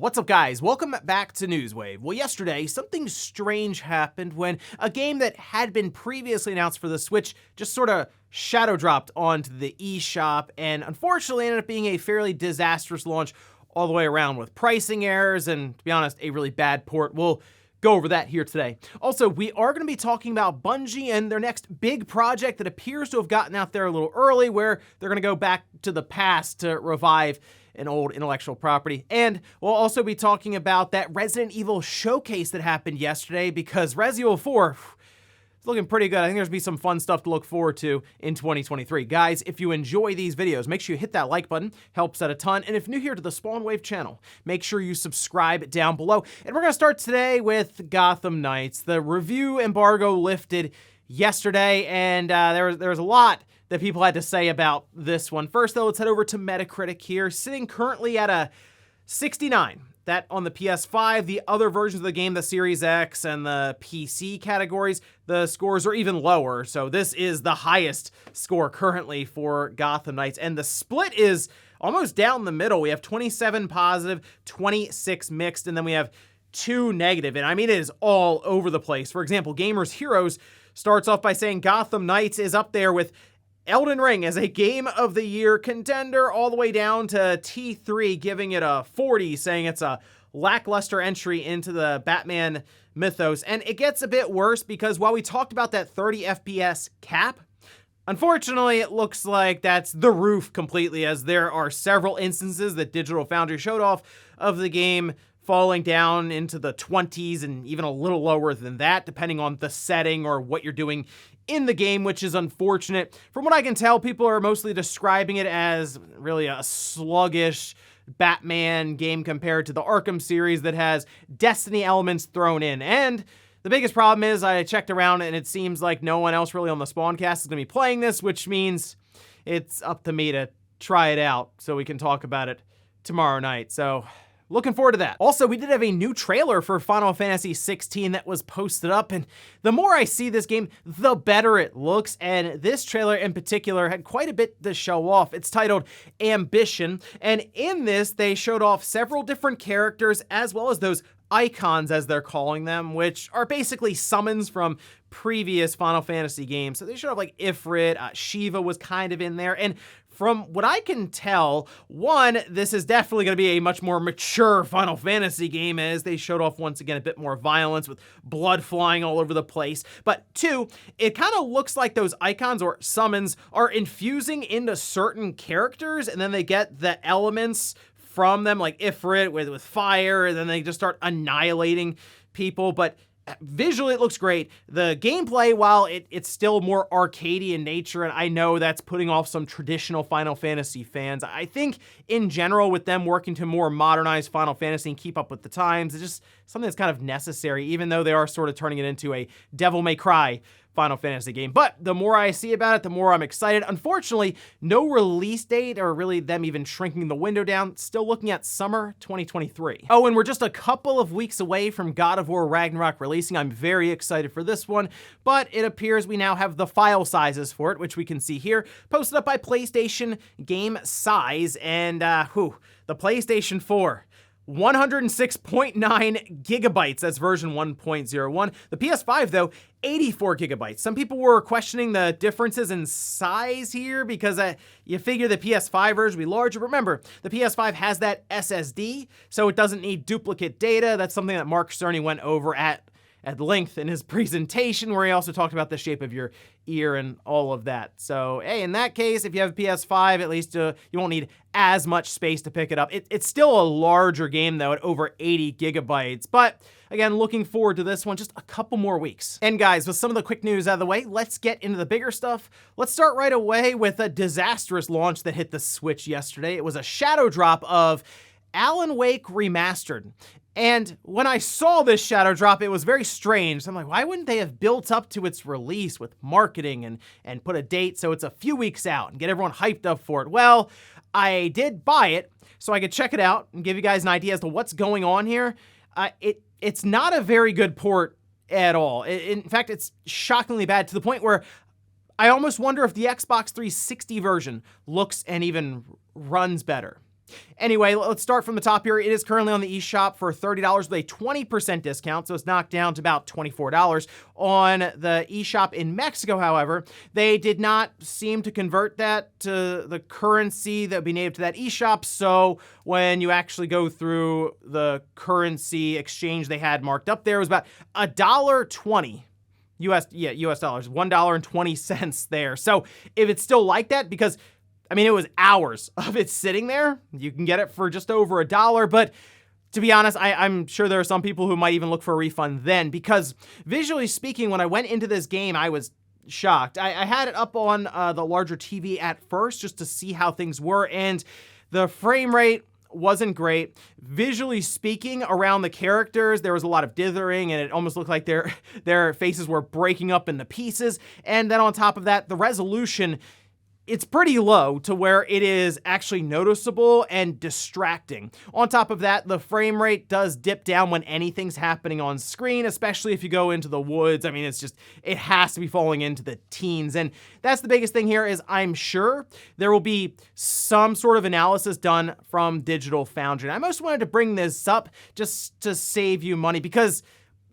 What's up, guys? Welcome back to Newswave. Well, yesterday, something strange happened when a game that had been previously announced for the Switch just sort of shadow dropped onto the eShop, and unfortunately ended up being a fairly disastrous launch all the way around with pricing errors and, to be honest, a really bad port. We'll go over that here today. Also, we are going to be talking about Bungie and their next big project that appears to have gotten out there a little early, where they're going to go back to the past to revive an old intellectual property. And we'll also be talking about that Resident Evil showcase that happened yesterday, because Resident Evil 4 is looking pretty good. I think there's going to be some fun stuff to look forward to in 2023. Guys, if you enjoy these videos, make sure you hit that like button. Helps out a ton. And if new here to the Spawn Wave channel, make sure you subscribe down below. And we're going to start today with Gotham Knights. The review embargo lifted yesterday, and there was a lot that people had to say about this one. First, though, let's head over to Metacritic here, sitting currently at a 69. That on the PS5, the other versions of the game, the Series X and the PC categories, the scores are even lower. So this is the highest score currently for Gotham Knights. And the split is almost down the middle. We have 27 positive, 26 mixed, and then we have 2 negative. And I mean, it is all over the place. For example, Gamers Heroes starts off by saying Gotham Knights is up there with Elden Ring as a Game of the Year contender, all the way down to T3 giving it a 40, saying it's a lackluster entry into the Batman mythos. And it gets a bit worse, because while we talked about that 30 FPS cap, unfortunately, it looks like that's the roof completely, as there are several instances that Digital Foundry showed off of the game falling down into the 20s and even a little lower than that, depending on the setting or what you're doing in the game, which is unfortunate. From what I can tell, people are mostly describing it as really a sluggish Batman game compared to the Arkham series that has Destiny elements thrown in. And the biggest problem is I checked around and it seems like no one else really on the Spawncast is going to be playing this, which means it's up to me to try it out so we can talk about it tomorrow night. So looking forward to that. Also, we did have a new trailer for Final Fantasy 16 that was posted up, and the more I see this game, the better it looks, and this trailer in particular had quite a bit to show off. It's titled Ambition, and in this, they showed off several different characters, as well as those icons, as they're calling them, which are basically summons from previous Final Fantasy games. So they showed off like Ifrit, Shiva was kind of in there, and from what I can tell, one, this is definitely going to be a much more mature Final Fantasy game, as they showed off once again a bit more violence with blood flying all over the place. But two, it kind of looks like those icons or summons are infusing into certain characters, and then they get the elements from them, like Ifrit with fire, and then they just start annihilating people. But visually, it looks great. The gameplay, while it's still more arcadey in nature, and I know that's putting off some traditional Final Fantasy fans, I think in general, with them working to more modernize Final Fantasy and keep up with the times, it's just something that's kind of necessary, even though they are sort of turning it into a Devil May Cry Final Fantasy game. But the more I see about it, the more I'm excited. Unfortunately, no release date, or really them even shrinking the window down. Still looking at summer 2023. Oh, and we're just a couple of weeks away from God of War Ragnarok releasing. I'm very excited for this one, but it appears we now have the file sizes for it, which we can see here, posted up by PlayStation Game Size, and the PlayStation 4. 106.9 gigabytes, that's version 1.01. The PS5, though, 84 gigabytes. Some people were questioning the differences in size here, because you figure the PS5 version would be larger. Remember, the PS5 has that SSD, so it doesn't need duplicate data. That's something that Mark Cerny went over at length in his presentation, where he also talked about the shape of your ear and all of that. So, hey, in that case, if you have a PS5, at least you won't need as much space to pick it up. It's still a larger game, though, at over 80 gigabytes. But again, looking forward to this one, just a couple more weeks. And guys, with some of the quick news out of the way, let's get into the bigger stuff. Let's start right away with a Disastrous launch that hit the Switch yesterday. It was a shadow drop of Alan Wake Remastered. And when I saw this shadow drop, it was very strange. I'm like, why wouldn't they have built up to its release with marketing and put a date so it's a few weeks out and get everyone hyped up for it? Well, I did buy it so I could check it out and give you guys an idea as to what's going on here. It's not a very good port at all. In fact, it's shockingly bad, to the point where I almost wonder if the Xbox 360 version looks and even runs better. Anyway, let's start from the top here. It is currently on the eShop for $30 with a 20% discount, so it's knocked down to about $24. On the eShop in Mexico, however, they did not seem to convert that to the currency that would be native to that eShop, so when you actually go through the currency exchange they had marked up there, it was about $1.20. US dollars, $1.20 there. So if it's still like that, because I mean, it was hours of it sitting there. You can get it for just over $1, but to be honest, I'm sure there are some people who might even look for a refund then, because visually speaking, when I went into this game, I was shocked. I had it up on the larger TV at first just to see how things were, and the frame rate wasn't great. Visually speaking, around the characters, there was a lot of dithering, and it almost looked like their faces were breaking up into pieces. And then on top of that, the resolution, it's pretty low to where it is actually noticeable and distracting. On top of that, the frame rate does dip down when anything's happening on screen, especially if you go into the woods. I mean, it has to be falling into the teens. And that's the biggest thing here is I'm sure there will be some sort of analysis done from Digital Foundry. And I most wanted to bring this up just to save you money, because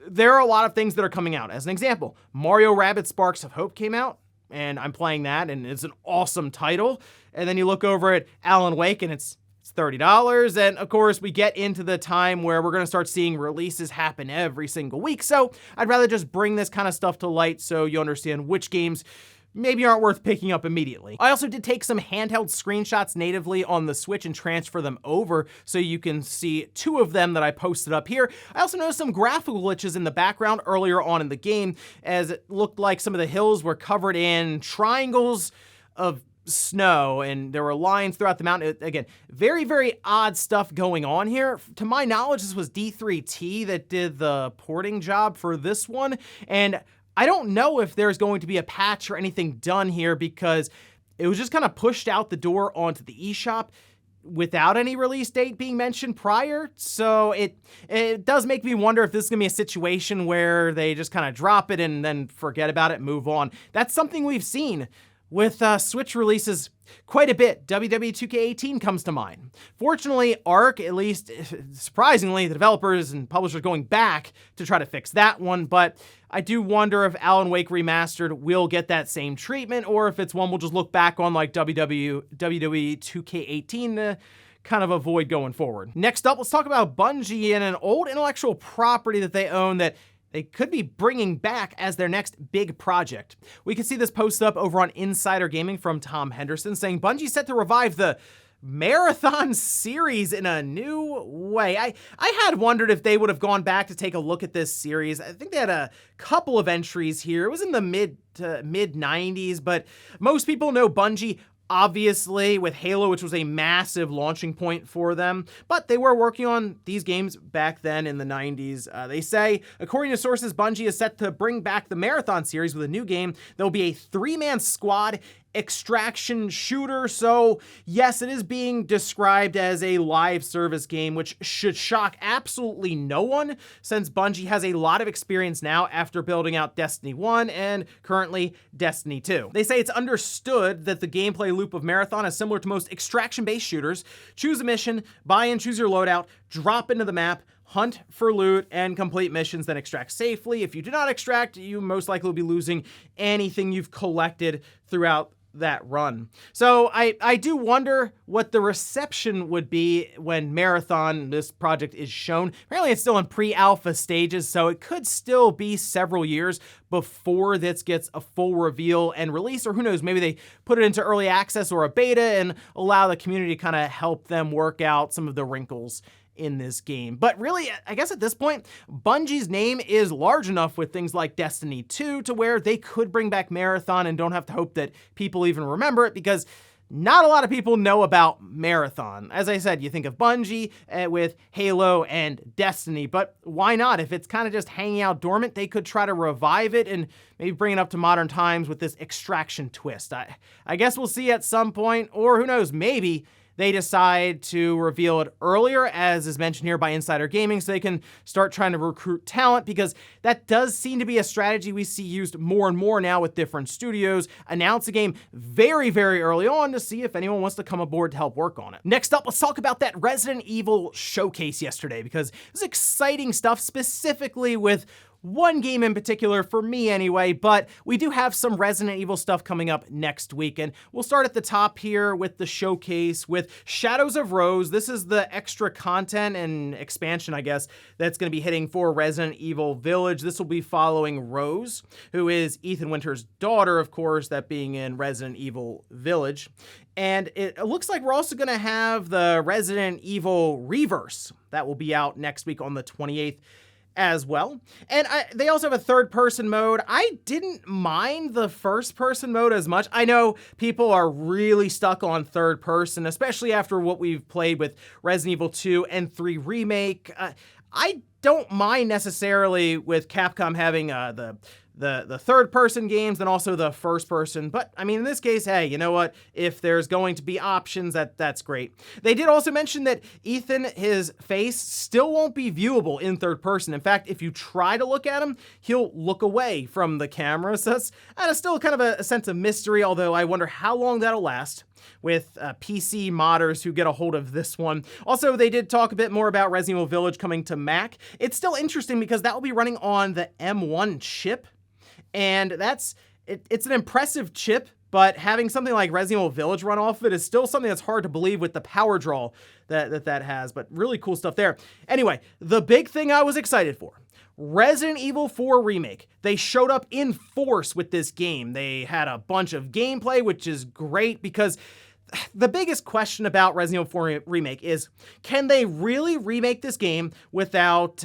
there are a lot of things that are coming out. As an example, Mario Rabbids Sparks of Hope came out, and I'm playing that, and it's an awesome title. And then you look over at Alan Wake, and it's $30. And of course, we get into the time where we're going to start seeing releases happen every single week. So I'd rather just bring this kind of stuff to light so you understand which games maybe aren't worth picking up immediately. I also did take some handheld screenshots natively on the Switch and transfer them over so you can see 2 of them that I posted up here. I also noticed some graphical glitches in the background earlier on in the game, as it looked like some of the hills were covered in triangles of snow, and there were lines throughout the mountain. Again, very, very odd stuff going on here. To my knowledge, this was D3T that did the porting job for this one, and I don't know if there's going to be a patch or anything done here, because it was just kind of pushed out the door onto the eShop without any release date being mentioned prior. So it does make me wonder if this is going to be a situation where they just kind of drop it and then forget about it, move on. That's something we've seen with Switch releases quite a bit. WWE 2K18 comes to mind. Fortunately, Arc, at least surprisingly, the developers and publishers going back to try to fix that one, but I do wonder if Alan Wake Remastered will get that same treatment, or if it's one we'll just look back on like WWE 2K18 to kind of avoid going forward. Next up, let's talk about Bungie and an old intellectual property that they own that they could be bringing back as their next big project. We can see this post up over on Insider Gaming from Tom Henderson saying Bungie's set to revive the Marathon series in a new way. I had wondered if they would have gone back to take a look at this series. I think they had a couple of entries here. It was in the mid 90s, but most people know Bungie obviously with Halo, which was a massive launching point for them, but they were working on these games back then in the 90s. They say, according to sources, Bungie is set to bring back the Marathon series with a new game. There'll be a 3-man squad extraction shooter. So yes, it is being described as a live service game, which should shock absolutely no one, since Bungie has a lot of experience now after building out Destiny 1 and currently Destiny 2. They say it's understood that the gameplay loop of Marathon is similar to most extraction-based shooters. Choose a mission, buy and choose your loadout, drop into the map, hunt for loot, and complete missions, then extract safely. If you do not extract, you most likely will be losing anything you've collected throughout that run. So I do wonder what the reception would be when Marathon, this project, is shown. Apparently it's still in pre-alpha stages, so it could still be several years before this gets a full reveal and release, or who knows, maybe they put it into early access or a beta and allow the community to kind of help them work out some of the wrinkles in this game. But really, I guess at this point, Bungie's name is large enough with things like Destiny 2 to where they could bring back Marathon and don't have to hope that people even remember it, because not a lot of people know about Marathon. As I said, you think of Bungie with Halo and Destiny, but why not? If it's kind of just hanging out dormant, they could try to revive it and maybe bring it up to modern times with this extraction twist. I guess we'll see at some point, or who knows, maybe they decide to reveal it earlier, as is mentioned here by Insider Gaming, so they can start trying to recruit talent, because that does seem to be a strategy we see used more and more now with different studios. Announce a game very, very early on to see if anyone wants to come aboard to help work on it. Next up, let's talk about that Resident Evil showcase yesterday, because it was exciting stuff, specifically with one game in particular, for me anyway, but we do have some Resident Evil stuff coming up next week, and we'll start at the top here with the showcase with Shadows of Rose. This is the extra content and expansion, I guess, that's going to be hitting for Resident Evil Village. This will be following Rose, who is Ethan Winter's daughter, of course, that being in Resident Evil Village. And it looks like we're also going to have the Resident Evil Reverse. That will be out next week on the 28th. As well. And they also have a third-person mode. I didn't mind the first-person mode as much. I know people are really stuck on third-person, especially after what we've played with Resident Evil 2 and 3 Remake. I don't mind necessarily with Capcom having the third-person games and also the first-person, but I mean, in this case, hey, you know what? If there's going to be options, that's great. They did also mention that Ethan, his face, still won't be viewable in third-person. In fact, if you try to look at him, he'll look away from the camera, so that's still kind of a sense of mystery, although I wonder how long that'll last with PC modders who get a hold of this one. Also, they did talk a bit more about Resident Evil Village coming to Mac. It's still interesting because that will be running on the M1 chip. And it's an impressive chip, but having something like Resident Evil Village run off of it is still something that's hard to believe with the power draw that has, but really cool stuff there. Anyway, the big thing I was excited for, Resident Evil 4 Remake. They showed up in force with this game. They had a bunch of gameplay, which is great because the biggest question about Resident Evil 4 Remake is, can they really remake this game without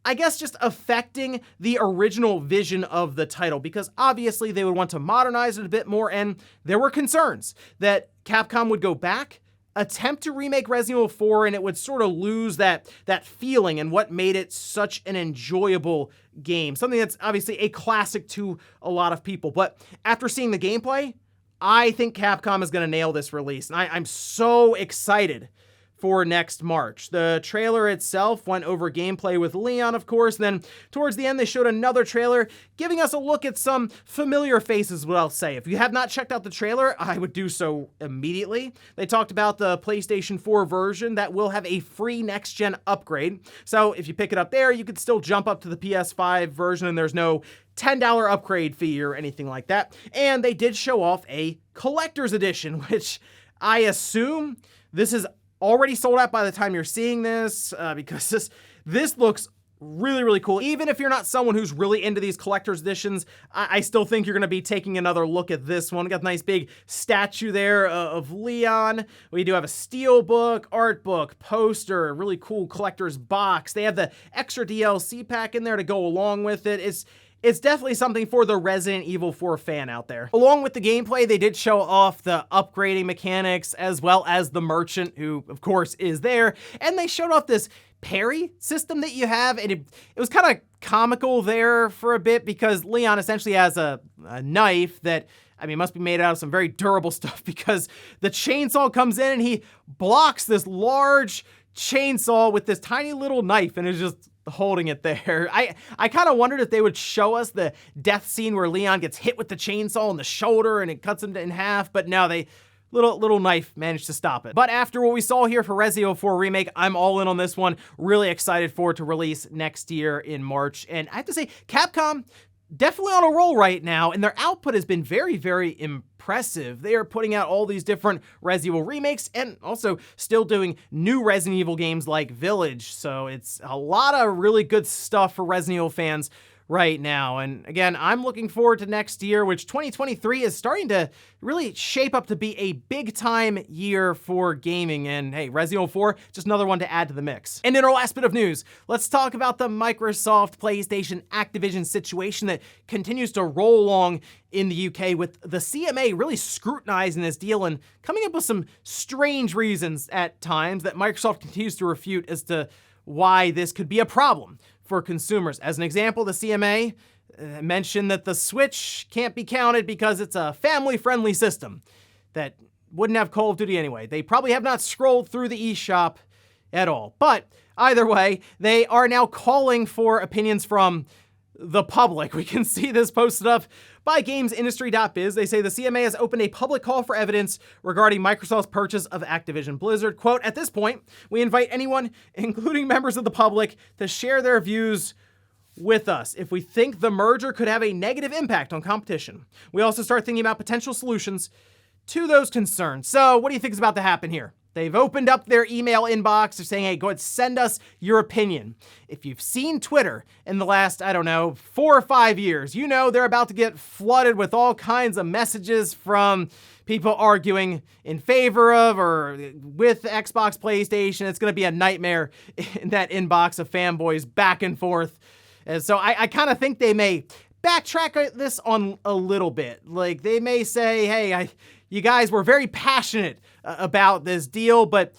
I guess just affecting the original vision of the title, because obviously they would want to modernize it a bit more, and there were concerns that Capcom would go back, attempt to remake Resident Evil 4, and it would sort of lose that feeling and what made it such an enjoyable game. Something that's obviously a classic to a lot of people. But after seeing the gameplay, I think Capcom is going to nail this release, and I'm so excited for next March. The trailer itself went over gameplay with Leon, of course, and then towards the end they showed another trailer giving us a look at some familiar faces, what I'll say. If you have not checked out the trailer, I would do so immediately. They talked about the PlayStation 4 version that will have a free next-gen upgrade, so if you pick it up there, you could still jump up to the PS5 version and there's no $10 upgrade fee or anything like that. And they did show off a collector's edition, which I assume this is already sold out by the time you're seeing this, because this looks really, really cool. Even if you're not someone who's really into these collector's editions, I still think you're going to be taking another look at this one. We got a nice big statue there of Leon. We do have a steelbook, art book, poster, really cool collector's box. They have the extra DLC pack in there to go along with it. It's definitely something for the Resident Evil 4 fan out there. Along with the gameplay, they did show off the upgrading mechanics as well as the merchant, who of course is there. And they showed off this parry system that you have, and it was kind of comical there for a bit because Leon essentially has a knife that, I mean, must be made out of some very durable stuff, because the chainsaw comes in and he blocks this large chainsaw with this tiny little knife and is just holding it there. I kind of wondered if they would show us the death scene where Leon gets hit with the chainsaw in the shoulder and it cuts him in half, but no, they little knife managed to stop it. But after what we saw here for Resident Evil 4 Remake, I'm all in on this one. Really excited for it to release next year in March. And I have to say, Capcom definitely on a roll right now, and their output has been very, very impressive. They are putting out all these different Resident Evil remakes and also still doing new Resident Evil games like Village. So it's a lot of really good stuff for Resident Evil fans right now. And again, I'm looking forward to next year, which 2023 is starting to really shape up to be a big time year for gaming. And hey, Resident Evil 4, just another one to add to the mix. And in our last bit of news, let's talk about the Microsoft, PlayStation, Activision situation that continues to roll along in the UK, with the CMA really scrutinizing this deal and coming up with some strange reasons at times that Microsoft continues to refute as to why this could be a problem for consumers. As an example, the CMA mentioned that the Switch can't be counted because it's a family-friendly system. That wouldn't have Call of Duty anyway. They probably have not scrolled through the eShop at all. But either way, they are now calling for opinions from the public. We can see this posted up by gamesindustry.biz. They say the CMA has opened a public call for evidence regarding Microsoft's purchase of Activision Blizzard. Quote, at this point, we invite anyone, including members of the public, to share their views with us if we think the merger could have a negative impact on competition. We also start thinking about potential solutions to those concerns. So what do you think is about to happen here? They've opened up their email inbox. They're saying, hey, go ahead, send us your opinion. If you've seen Twitter in the last, 4 or 5 years, you know they're about to get flooded with all kinds of messages from people arguing in favor of or with Xbox, PlayStation. It's going to be a nightmare in that inbox of fanboys back and forth. And so I kind of think they may backtrack this on a little bit. Like they may say, hey, you guys were very passionate about this deal, but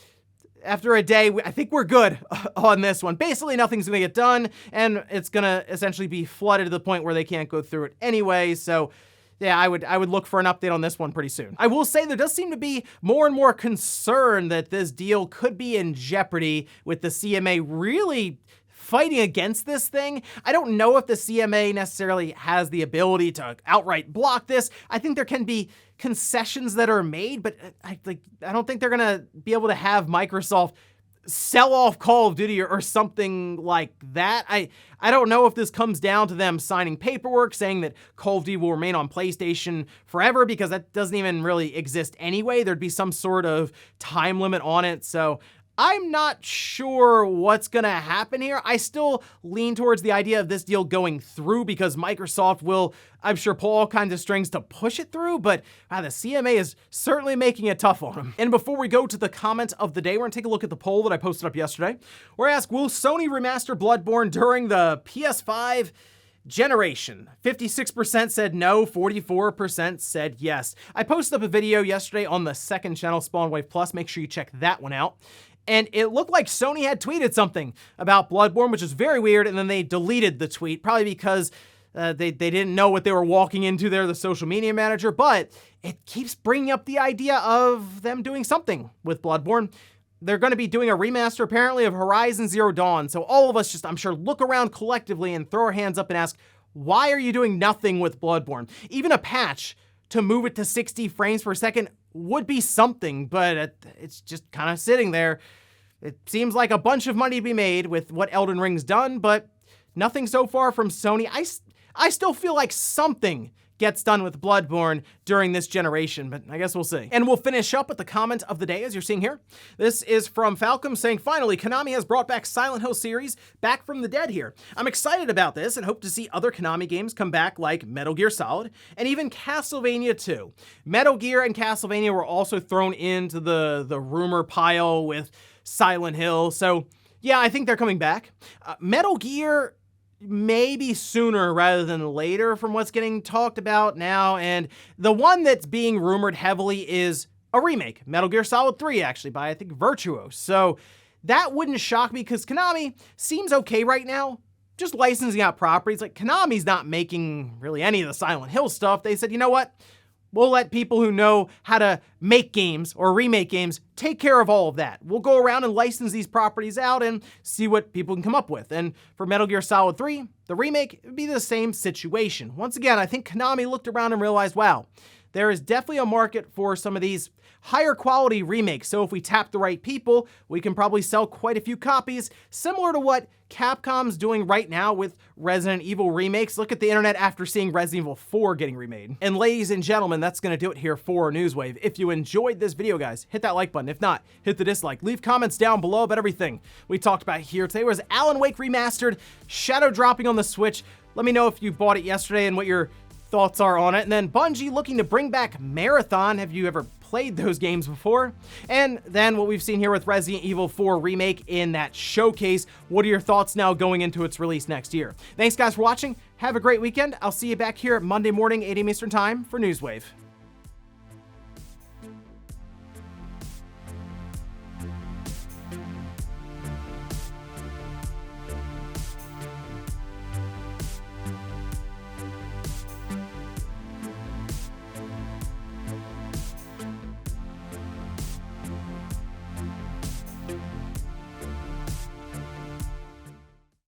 after a day, I think we're good on this one. Basically, nothing's going to get done, and it's going to essentially be flooded to the point where they can't go through it anyway. So yeah, I would look for an update on this one pretty soon. I will say there does seem to be more and more concern that this deal could be in jeopardy with the CMA really fighting against this thing. I don't know if the CMA necessarily has the ability to outright block this. I think there can be concessions that are made, but I don't think they're gonna be able to have Microsoft sell off Call of Duty or something like that. I don't know if this comes down to them signing paperwork saying that Call of Duty will remain on PlayStation forever, because that doesn't even really exist anyway. There'd be some sort of time limit on it. So I'm not sure what's going to happen here. I still lean towards the idea of this deal going through because Microsoft will, I'm sure, pull all kinds of strings to push it through, but the CMA is certainly making it tough on them. And before we go to the comment of the day, we're going to take a look at the poll that I posted up yesterday, where I asked, will Sony remaster Bloodborne during the PS5 generation? 56% said no, 44% said yes. I posted up a video yesterday on the second channel, Spawnwave Plus. Make sure you check that one out. And it looked like Sony had tweeted something about Bloodborne, which is very weird, and then they deleted the tweet, probably because they didn't know what they were walking into there, the social media manager, but it keeps bringing up the idea of them doing something with Bloodborne. They're going to be doing a remaster, apparently, of Horizon Zero Dawn, so all of us just, I'm sure, look around collectively and throw our hands up and ask, why are you doing nothing with Bloodborne? Even a patch to move it to 60 frames per second would be something, but it's just kind of sitting there. It seems like a bunch of money to be made with what Elden Ring's done, but nothing so far from Sony. I still feel like something gets done with Bloodborne during this generation, but I guess we'll see. And we'll finish up with the comment of the day, as you're seeing here. This is from Falcom saying, finally, Konami has brought back Silent Hill series back from the dead here. I'm excited about this and hope to see other Konami games come back like Metal Gear Solid and even Castlevania 2. Metal Gear and Castlevania were also thrown into the rumor pile with Silent Hill, so yeah, I think they're coming back. Metal Gear maybe sooner rather than later from what's getting talked about now, and the one that's being rumored heavily is a remake, Metal Gear Solid 3, actually, by, I think, Virtuos. So that wouldn't shock me, because Konami seems okay right now, just licensing out properties. Like, Konami's not making really any of the Silent Hill stuff. They said, you know what? We'll let people who know how to make games or remake games take care of all of that. We'll go around and license these properties out and see what people can come up with. And for Metal Gear Solid 3, the remake, it would be the same situation. Once again, I think Konami looked around and realized, wow, there is definitely a market for some of these higher quality remakes. So if we tap the right people, we can probably sell quite a few copies, similar to what Capcom's doing right now with Resident Evil remakes. Look at the internet after seeing Resident Evil 4 getting remade. And ladies and gentlemen, that's going to do it here for Newswave. If you enjoyed this video, guys, hit that like button. If not, hit the dislike. Leave comments down below about everything we talked about here. Today was Alan Wake Remastered, shadow dropping on the Switch. Let me know if you bought it yesterday and what your thoughts are on it. And then Bungie looking to bring back Marathon. Have you ever played those games before? And then what we've seen here with Resident Evil 4 Remake in that showcase. What are your thoughts now going into its release next year? Thanks guys for watching. Have a great weekend. I'll see you back here Monday morning, 8 a.m. Eastern Time for Newswave.